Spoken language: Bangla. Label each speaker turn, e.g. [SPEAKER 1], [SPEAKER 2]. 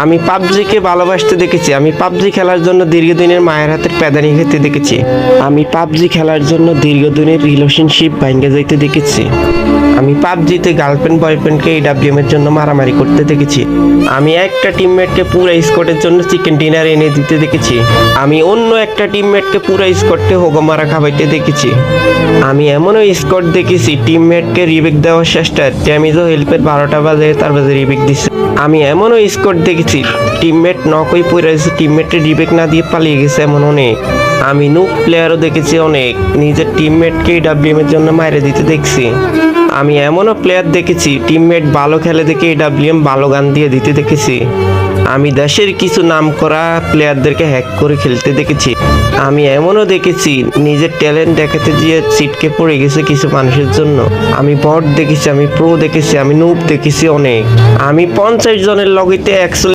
[SPEAKER 1] আমি পাবজিকে ভালোবাসতে দেখেছি। আমি পাবজি খেলার জন্য দীর্ঘদিনের মায়ের হাতের প্যাদানি খেতে দেখেছি। আমি পাবজি খেলার জন্য দীর্ঘদিনের রিলেশনশিপ ভাঙ্গে যাইতে দেখেছি। আমি পাবজিতে গার্লফ্রেন্ড বয়ফ্রেন্ডকে এডাব্লিউএম এর জন্য মারামারি করতে দেখেছি। আমি একটা টিমমেটকে পুরো স্কোয়াডের জন্য চিকেন ডিনার এনে দিতে দেখেছি। আমি অন্য একটা টিমমেটকে পুরো স্কোয়াডকে হোগমারা খাওয়াইতে দেখেছি। আমি এমনও স্কোয়াড দেখেছি টিমমেটকে রিবেক দেওয়ার চেষ্টায় ড্যামেজও হেল্পের 12টা বাজে তার বাজে রিবেক দিচ্ছে। আমি এমনও স্কোয়াড দেখেছি টিমমেট নকই পড়ে আছে, টিমমেটে রিবেক না দিয়ে পালিয়ে গেছে এমন অনেক। আমি নুক প্লেয়ারও দেখেছি অনেক, নিজের টিমমেটকে এডাব্লিউএম এর জন্য মাইরে দিতে দেখছি। আমি এমনও প্লেয়ার দেখেছি টিমমেট ভালো খেলে দেখে এডাব্লিউএম ভালো গান দিয়ে দিতে দেখেছি। আমি দেশের কিছু নামকরা প্লেয়ারদেরকে হ্যাক করে খেলতে দেখেছি। আমি এমনও দেখেছি নিজের ট্যালেন্ট দেখাতে গিয়ে ছিটকে পড়ে গেছে কিছু মানুষের জন্য। আমি বট দেখেছি, আমি প্রো দেখেছি, আমি নুব দেখেছি অনেক। আমি 50 জনের লগইতে 100